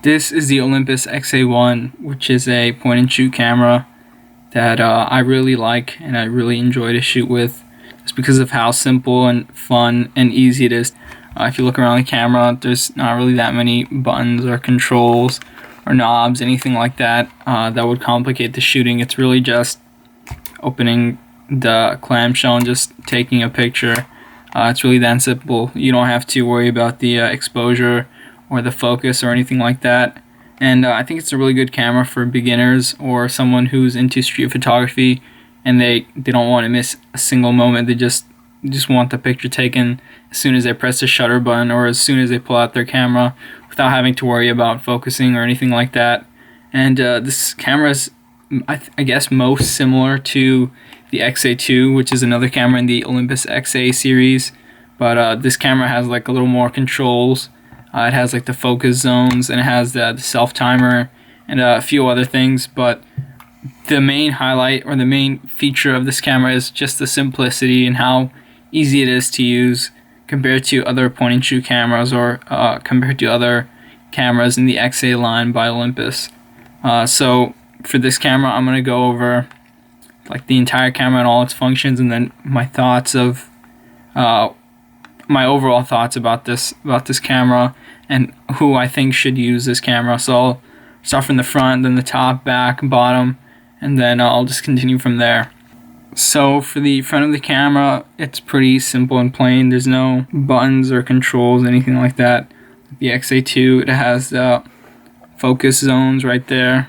This is the Olympus XA1, which is a point-and-shoot camera that I really like and I really enjoy to shoot with. It's because of how simple and fun and easy it is. If you look around the camera, there's not really that many buttons or controls or knobs, anything like that, that would complicate the shooting. It's really just opening the clamshell and just taking a picture. It's really that simple. You don't have to worry about the exposure or the focus or anything like that. And I think it's a really good camera for beginners or someone who's into street photography and they don't want to miss a single moment. They just want the picture taken as soon as they press the shutter button or as soon as they pull out their camera without having to worry about focusing or anything like that. And this camera is, I guess, most similar to the XA2, which is another camera in the Olympus XA series. But this camera has like a little more controls. It has like the focus zones and it has the self timer and a few other things. But the main highlight or the main feature of this camera is just the simplicity and how easy it is to use compared to other point and shoot cameras or compared to other cameras in the XA line by Olympus. So for this camera, I'm going to go over like the entire camera and all its functions, and then my thoughts of my overall thoughts about this camera and who I think should use this camera. So I'll start from the front, then the top, back, bottom, and then I'll just continue from there. So for the front of the camera, it's pretty simple and plain. There's no buttons or controls, anything like that. The XA2, it has the focus zones right there,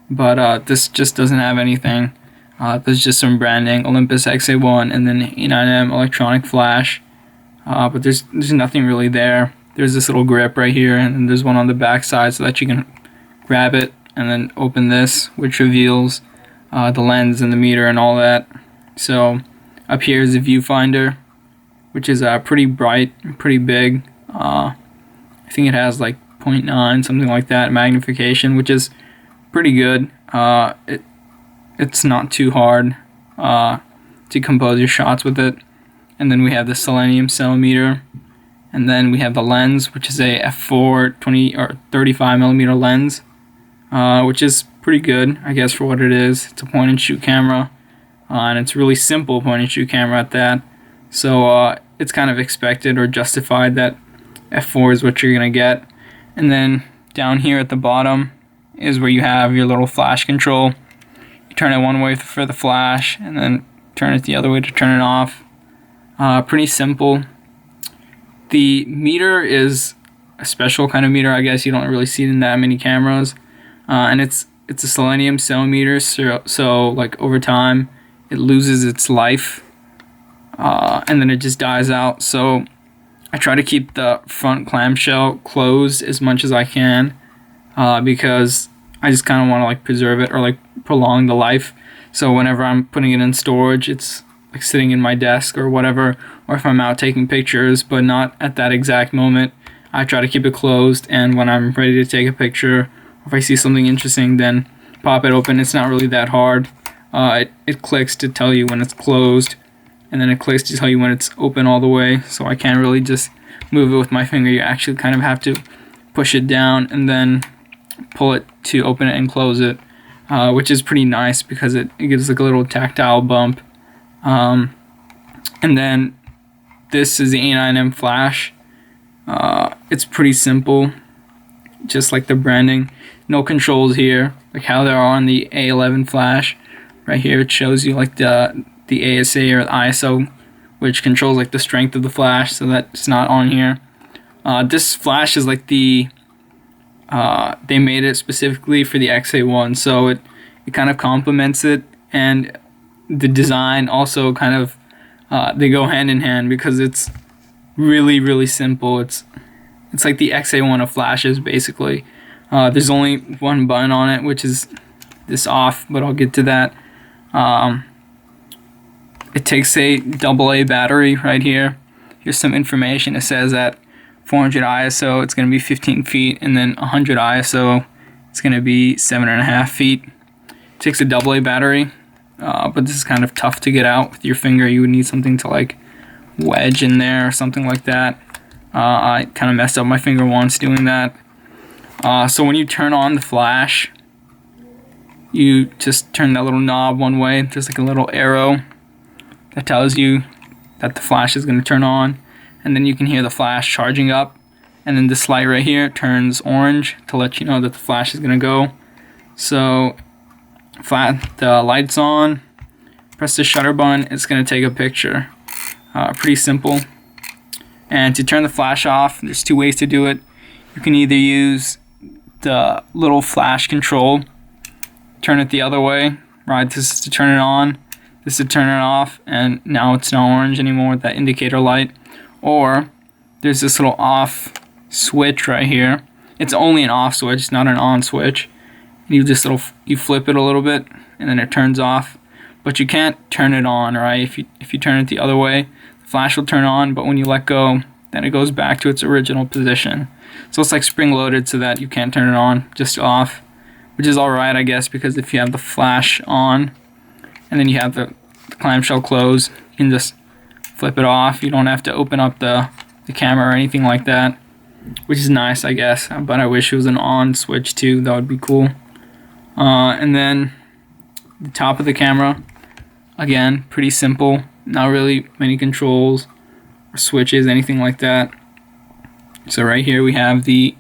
but this just doesn't have anything. There's just some branding, Olympus XA1, and then A9M electronic flash. But there's nothing really there. There's this little grip right here, and then there's one on the back side so that you can grab it and then open this, which reveals the lens and the meter and all that. So up here is the viewfinder, which is pretty bright, pretty big. I think it has like 0.9, something like that, magnification, which is pretty good. It's not too hard to compose your shots with it. And then we have the selenium cell meter, and then we have the lens, which is a f4 20 or 35 millimeter lens, which is pretty good, I guess, for what it is. It's a point and shoot camera, and it's a really simple point and shoot camera at that. So it's kind of expected or justified that f4 is what you're gonna get. And then down here at the bottom is where you have your little flash control. You turn it one way for the flash, and then turn it the other way to turn it off. Pretty simple. The meter is a special kind of meter, I guess. You don't really see it in that many cameras, and it's a selenium cell meter, so like over time it loses its life, and then it just dies out. So I try to keep the front clamshell closed as much as I can, because I just kind of want to like preserve it or like prolong the life. So whenever I'm putting it in storage, it's like sitting in my desk or whatever, or if I'm out taking pictures, but not at that exact moment. I try to keep it closed, and when I'm ready to take a picture, or if I see something interesting, then pop it open. It's not really that hard. It clicks to tell you when it's closed, and then it clicks to tell you when it's open all the way, so I can't really just move it with my finger. You actually kind of have to push it down and then pull it to open it and close it, which is pretty nice because it gives like a little tactile bump. And then this is the A9M flash. It's pretty simple, just like the branding. No controls here, like how there are on the A11 flash. Right here it shows you like the ASA or the ISO, which controls like the strength of the flash, so that's not on here. This flash is like they made it specifically for the XA1, so it kind of complements it, and the design also kind of they go hand in hand because it's really simple. It's like the XA1 of flashes basically. There's only one button on it, which is this off, but I'll get to that. It takes a AA battery right here. Here's some information. It says at 400 ISO it's going to be 15 feet, and then 100 ISO it's going to be 7.5 feet. It takes a AA battery. But this is kind of tough to get out with your finger. You would need something to like wedge in there or something like that. I kind of messed up my finger once doing that. So when you turn on the flash, you just turn that little knob one way. There's like a little arrow that tells you that the flash is going to turn on, and then you can hear the flash charging up, and then this light right here turns orange to let you know that the flash is going to go. So the light's on, press the shutter button, it's going to take a picture. Pretty simple. And to turn the flash off, there's two ways to do it. You can either use the little flash control, turn it the other way, right? This is to turn it on, this is to turn it off, and now it's not orange anymore with that indicator light. Or there's this little off switch right here. It's only an off switch, not an on switch. You flip it a little bit, and then it turns off. But you can't turn it on, right? If you turn it the other way, the flash will turn on, but when you let go, then it goes back to its original position. So it's like spring-loaded so that you can't turn it on, just off, which is alright, I guess, because if you have the flash on and then you have the clamshell closed, you can just flip it off. You don't have to open up the camera or anything like that, which is nice, I guess, but I wish it was an on switch too. That would be cool. And then the top of the camera, again, pretty simple, not really many controls or switches, anything like that. So right here we have the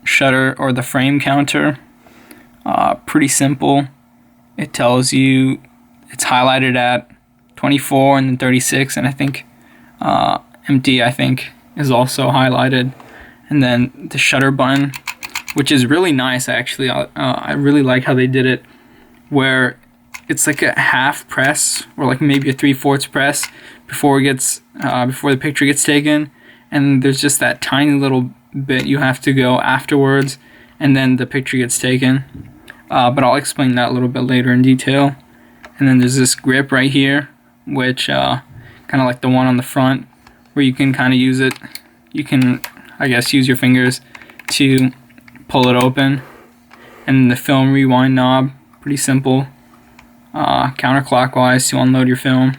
shutter or the frame counter. Pretty simple. It tells you it's highlighted at 24 and then 36, and I think empty, I think, is also highlighted. And then the shutter button, which is really nice actually. I really like how they did it, where it's like a half press or like maybe a 3/4 press before the picture gets taken, and there's just that tiny little bit you have to go afterwards, and then the picture gets taken. But I'll explain that a little bit later in detail. And then there's this grip right here, which kind of like the one on the front, where you can kind of use it. You can, I guess, use your fingers to pull it open. And the film rewind knob, pretty simple. Counterclockwise to unload your film,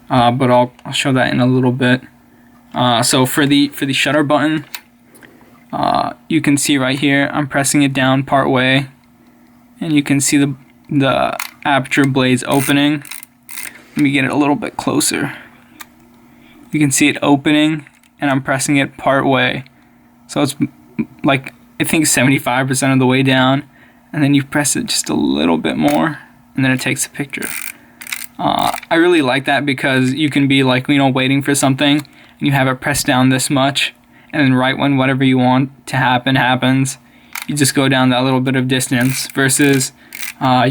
but I'll show that in a little bit. So for the shutter button, you can see right here I'm pressing it down part way, and you can see the aperture blades opening. Let me get it a little bit closer. You can see it opening, and I'm pressing it part way, so it's like I think 75% of the way down, and then you press it just a little bit more, and then it takes a picture. I really like that because you can be like, waiting for something, and you have it pressed down this much, and then right when whatever you want to happen happens, you just go down that little bit of distance, versus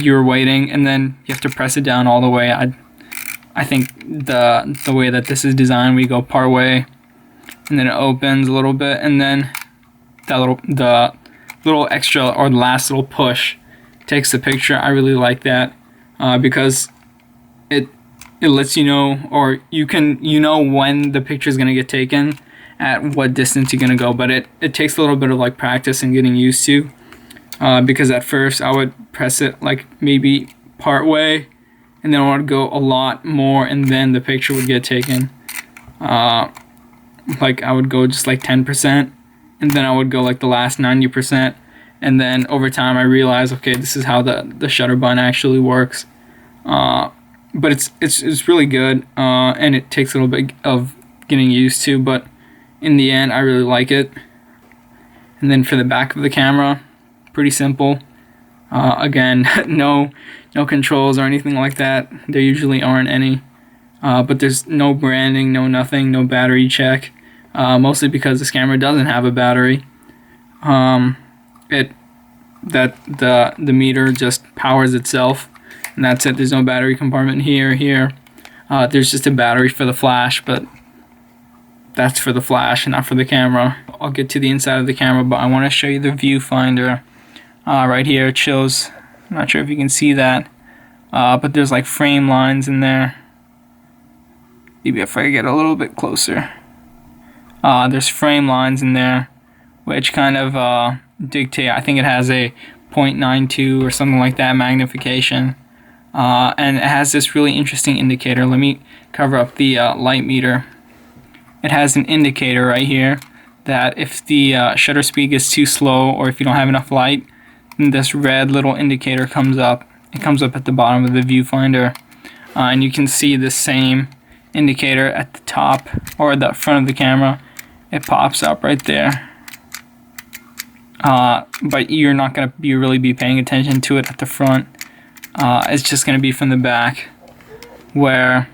you're waiting and then you have to press it down all the way. I think the way that this is designed, we go part way, and then it opens a little bit, and then the little extra or the last little push takes the picture. I really like that because it lets you know, or you know when the picture is going to get taken, at what distance you're going to go. But it takes a little bit of like practice and getting used to, because at first I would press it like maybe part way, and then I would go a lot more, and then the picture would get taken. Like I would go just like 10%, and then I would go like the last 90%, and then over time I realized, okay, this is how the shutter button actually works. But it's really good, and it takes a little bit of getting used to, but in the end I really like it. And then for the back of the camera, pretty simple. Again, no controls or anything like that. There usually aren't any, but there's no branding, no nothing, no battery check, mostly because this camera doesn't have a battery. The meter just powers itself, and that's it. There's no battery compartment here. There's just a battery for the flash, but that's for the flash and not for the camera. I'll get to the inside of the camera, but I want to show you the viewfinder. Right here it shows, I'm not sure if you can see that, but there's like frame lines in there. Maybe if I get a little bit closer. There's frame lines in there, which kind of dictate, I think it has a 0.92 or something like that magnification. And it has this really interesting indicator. Let me cover up the light meter. It has an indicator right here that if the shutter speed gets too slow or if you don't have enough light, then this red little indicator comes up. It comes up at the bottom of the viewfinder, and you can see the same indicator at the top or the front of the camera. It pops up right there, but you're not going to really be paying attention to it at the front. It's just going to be from the back, where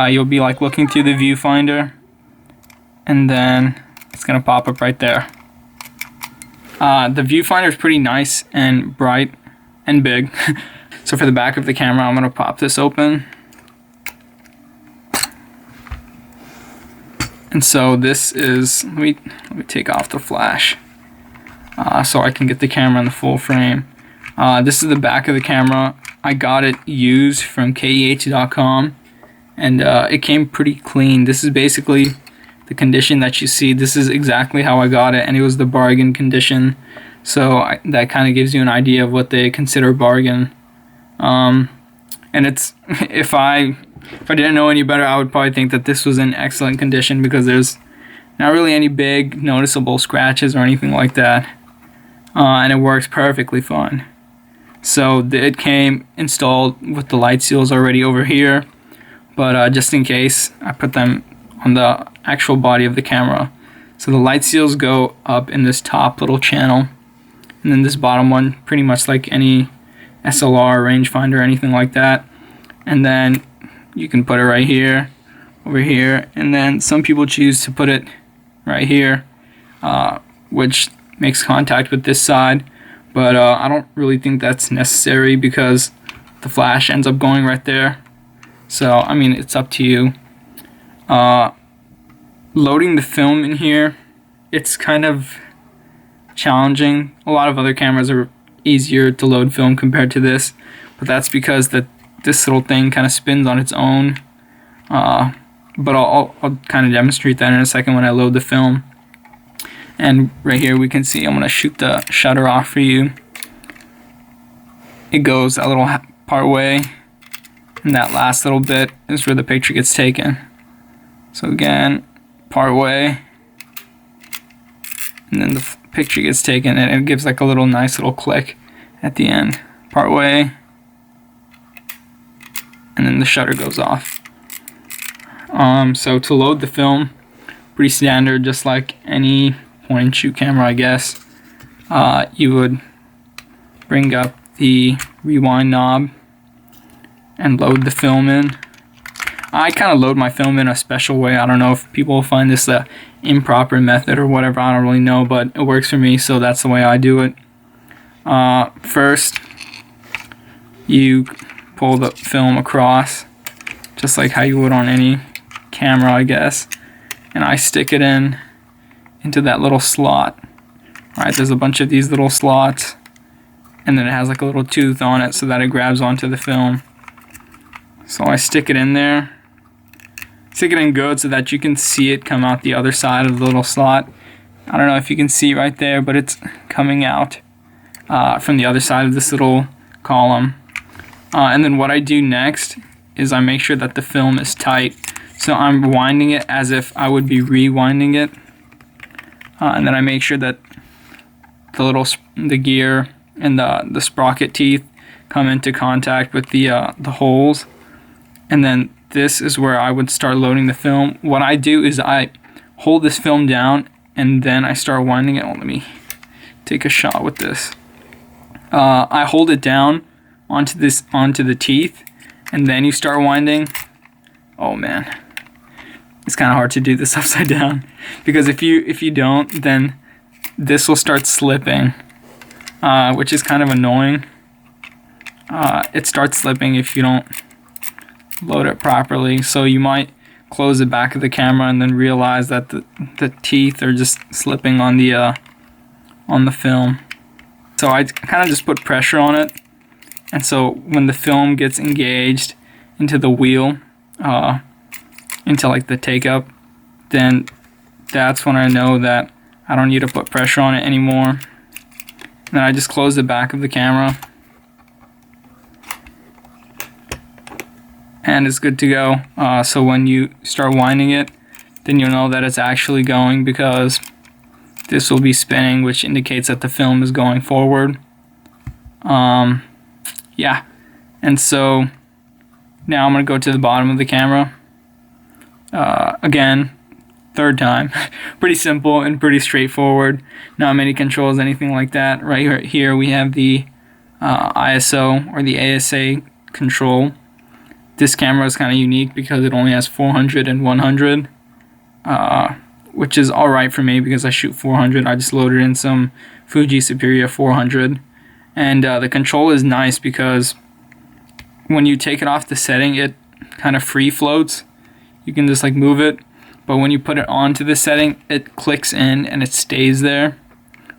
you'll be like looking through the viewfinder, and then it's going to pop up right there. The viewfinder is pretty nice and bright and big. So for the back of the camera, I'm going to pop this open. And so this is, let me take off the flash so I can get the camera in the full frame. This is the back of the camera. I got it used from KEH.com, and it came pretty clean. This is basically the condition that you see. This is exactly how I got it, and it was the bargain condition. So that kind of gives you an idea of what they consider bargain. And it's, if I didn't know any better, I would probably think that this was in excellent condition, because there's not really any big noticeable scratches or anything like that, and it works perfectly fine. So it came installed with the light seals already over here, but just in case, I put them on the actual body of the camera. So the light seals go up in this top little channel, and then this bottom one, pretty much like any SLR, rangefinder, anything like that. And then you can put it right here, over here, and then some people choose to put it right here, which makes contact with this side, but I don't really think that's necessary because the flash ends up going right there. So I mean, it's up to you. Loading the film in here, it's kind of challenging. A lot of other cameras are easier to load film compared to this, but that's because this little thing kind of spins on its own. But I'll kind of demonstrate that in a second when I load the film. And right here we can see, I'm going to shoot the shutter off for you. It goes a little part way, and that last little bit is where the picture gets taken. So again, part way, and then the picture gets taken, and it gives like a little nice little click at the end. Part way, and then the shutter goes off. So to load the film, pretty standard, just like any point and shoot camera, I guess. You would bring up the rewind knob and load the film in. I kind of load my film in a special way. I don't know if people will find this a improper method or whatever, I don't really know, but it works for me, so that's the way I do it. First, you pull the film across, just like how you would on any camera, I guess, and I stick it into that little slot. Right, there's a bunch of these little slots, and then it has like a little tooth on it so that it grabs onto the film. So I stick it in there. Stick it in good so that you can see it come out the other side of the little slot. I don't know if you can see right there, but it's coming out from the other side of this little column. And then what I do next is I make sure that the film is tight. So I'm winding it as if I would be rewinding it. And then I make sure that the gear and the sprocket teeth come into contact with the holes. And then this is where I would start loading the film. What I do is I hold this film down and then I start winding it. Oh, let me take a shot with this. I hold it down onto the teeth, and then you start winding. Oh man, it's kind of hard to do this upside down, because if you don't, then this will start slipping, which is kind of annoying. It starts slipping if you don't load it properly, so you might close the back of the camera and then realize that the teeth are just slipping on the film. So I kind of just put pressure on it, and so when the film gets engaged into the wheel, into like the take up, then that's when I know that I don't need to put pressure on it anymore. And then I just close the back of the camera, and it's good to go. So when you start winding it, then you'll know that it's actually going, because this will be spinning, which indicates that the film is going forward. Yeah, and so now I'm going to go to the bottom of the camera. Again, third time. Pretty simple and pretty straightforward. Not many controls, anything like that. Right here we have the ISO or the ASA control. This camera is kind of unique because it only has 400 and 100, which is alright for me because I shoot 400. I just loaded in some Fuji Superior 400. And the control is nice because when you take it off the setting, it kind of free floats. You can just like move it, but when you put it onto the setting, it clicks in and it stays there,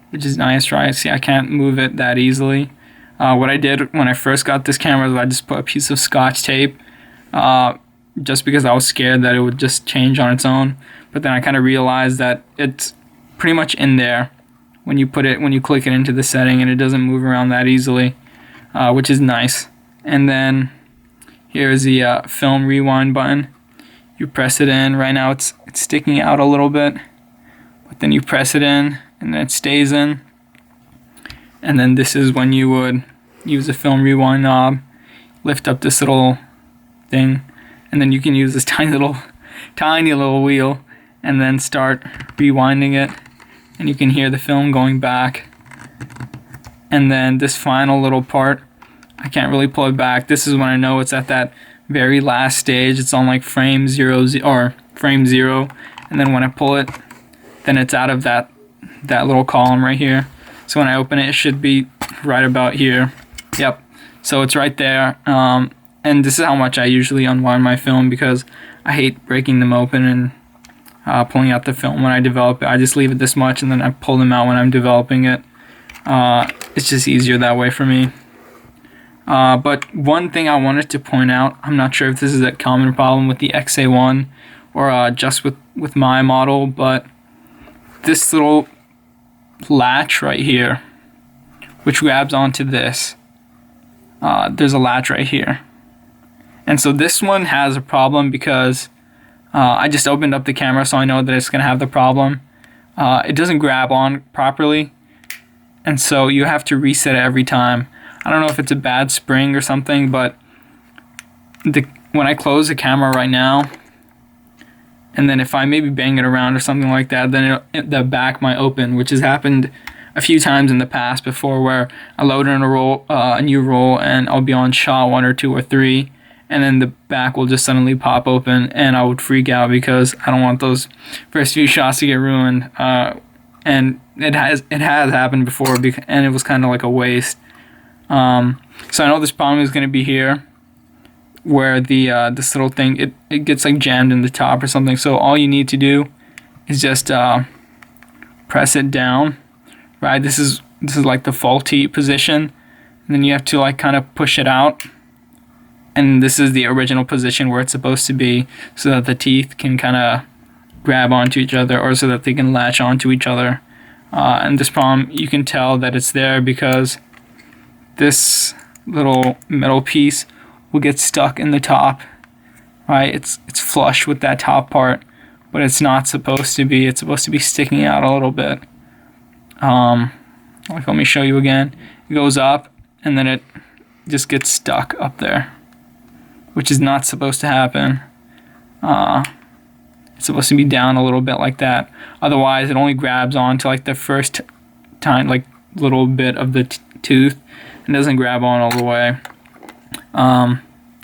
which is nice, right? See, I can't move it that easily. What I did when I first got this camera was I just put a piece of Scotch tape, just because I was scared that it would just change on its own. But then I kind of realized that it's pretty much in there when you click it into the setting, and it doesn't move around that easily, which is nice. And then here's the film rewind button. You press it in. Right now it's sticking out a little bit, but then you press it in and then it stays in. And then this is when you would use the film rewind knob, lift up this little thing, and then you can use this tiny little wheel and then start rewinding it, and you can hear the film going back. And then this final little part, I can't really pull it back. This is when I know it's at that very last stage. It's on like frame 0, and then when I pull it, then it's out of that little column right here. So when I open it, it should be right about here. Yep, so it's right there. And this is how much I usually unwind my film, because I hate breaking them open and pulling out the film when I develop it. I just leave it this much and then I pull them out when I'm developing it. It's just easier that way for me. But one thing I wanted to point out, I'm not sure if this is a common problem with the XA1 or just with my model, but this little latch right here, which grabs onto this, there's a latch right here. And so this one has a problem because I just opened up the camera, so I know that it's going to have the problem. It doesn't grab on properly, and so you have to reset it every time. I don't know if it's a bad spring or something, but when I close the camera right now, and then if I maybe bang it around or something like that, then the back might open, which has happened a few times in the past before, where I load in a new roll, and I'll be on shot 1 or 2 or 3, and then the back will just suddenly pop open, and I would freak out because I don't want those first few shots to get ruined. And it has happened before, and it was kind of like a waste. So I know this problem is going to be here, where this little thing, it gets like jammed in the top or something. So all you need to do is just press it down, right? This is like the faulty position, and then you have to like kind of push it out, and this is the original position where it's supposed to be, so that the teeth can kind of grab onto each other, or so that they can latch onto each other. And this problem, you can tell that it's there because this little metal piece will get stuck in the top, right? It's flush with that top part, but it's not supposed to be. It's supposed to be sticking out a little bit. Let me show you again. It goes up, and then it just gets stuck up there, which is not supposed to happen. It's supposed to be down a little bit like that. Otherwise, it only grabs onto like the first time, like little bit of the tooth, and doesn't grab on all the way.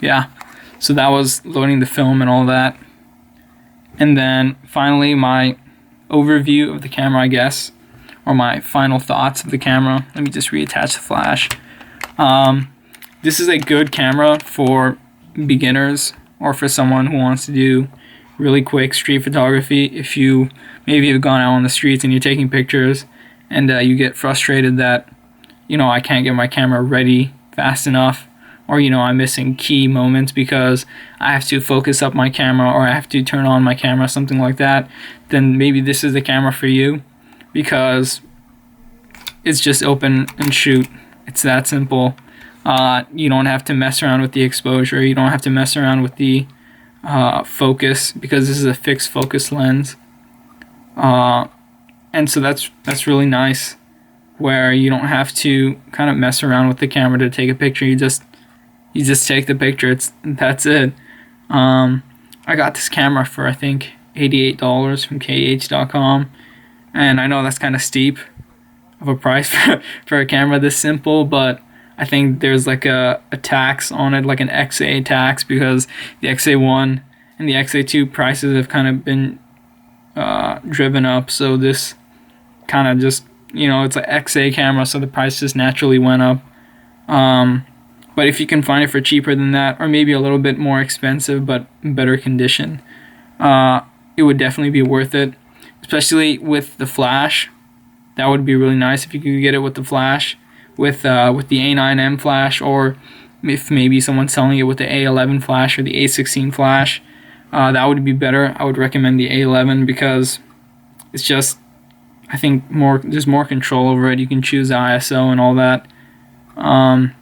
Yeah, so that was loading the film and all that. And then finally, my overview of the camera, I guess, or my final thoughts of the camera. Let me just reattach the flash. This is a good camera for beginners, or for someone who wants to do really quick street photography. If you maybe have gone out on the streets and you're taking pictures, and you get frustrated that, I can't get my camera ready fast enough, or I'm missing key moments because I have to focus up my camera, or I have to turn on my camera, something like that, then maybe this is the camera for you, because it's just open and shoot. It's that simple. You don't have to mess around with the exposure. You don't have to mess around with the focus, because this is a fixed focus lens. And so that's really nice, where you don't have to kind of mess around with the camera to take a picture. You just take the picture. That's it. I got this camera for, I think, $88 from kh.com, and I know that's kind of steep of a price for a camera this simple, but I think there's like a tax on it, like an XA tax, because the XA1 and the XA2 prices have kind of been driven up. So this kind of just, it's an XA camera, so the price just naturally went up. But if you can find it for cheaper than that, or maybe a little bit more expensive but in better condition, it would definitely be worth it, especially with the flash. That would be really nice if you could get it with the flash, with the A9M flash, or if maybe someone's selling it with the A11 flash or the A16 flash. That would be better. I would recommend the A11 because it's just, I think, there's more control over it. You can choose ISO and all that. And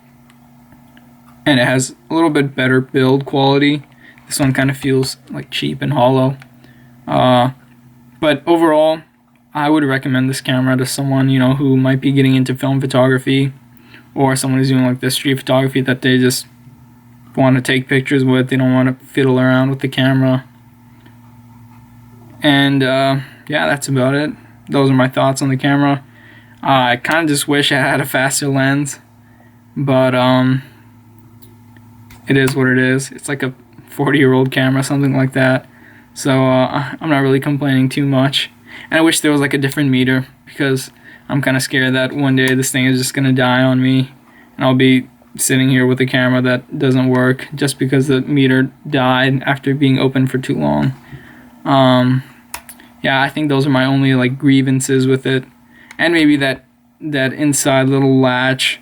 it has a little bit better build quality. This one kind of feels like cheap and hollow. But overall, I would recommend this camera to someone, who might be getting into film photography, or someone who's doing like this street photography that they just want to take pictures with. They don't want to fiddle around with the camera. And yeah, that's about it. Those are my thoughts on the camera. I kind of just wish I had a faster lens, but it is what it is. It's like a 40-year-old camera, something like that. So I'm not really complaining too much. And I wish there was like a different meter, because I'm kind of scared that one day this thing is just going to die on me, and I'll be sitting here with a camera that doesn't work just because the meter died after being open for too long. Yeah, I think those are my only like grievances with it, and maybe that inside little latch,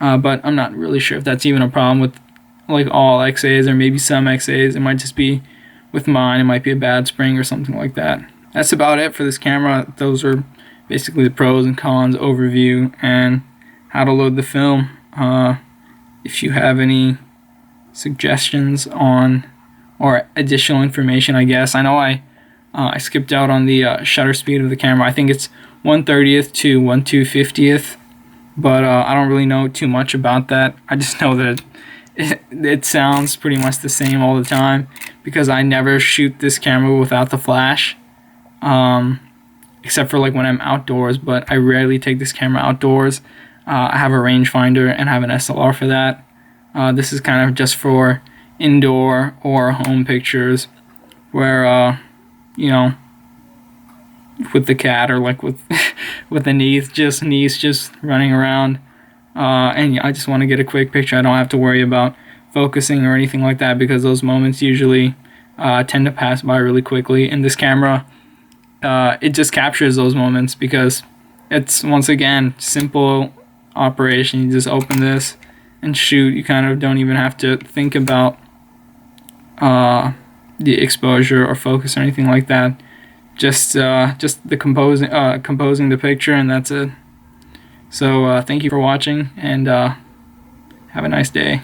but I'm not really sure if that's even a problem with like all XAs, or maybe some XAs. It might just be with mine. It might be a bad spring or something like that. That's about it for this camera. Those are basically the pros and cons overview and how to load the film. If you have any suggestions on, or additional information, I guess. I know I skipped out on the shutter speed of the camera. I think it's 1/30th to 1/250th, but I don't really know too much about that. I just know that it sounds pretty much the same all the time, because I never shoot this camera without the flash, except for like when I'm outdoors, but I rarely take this camera outdoors. I have a rangefinder and I have an SLR for that. This is kind of just for indoor or home pictures, where with the cat, or like with with the niece just running around, and I just want to get a quick picture. I don't have to worry about focusing or anything like that, because those moments usually tend to pass by really quickly. And this camera, it just captures those moments, because it's, once again, simple operation. You just open this and shoot. You kind of don't even have to think about the exposure or focus or anything like that. Just the composing the picture, and that's it. So thank you for watching, and have a nice day.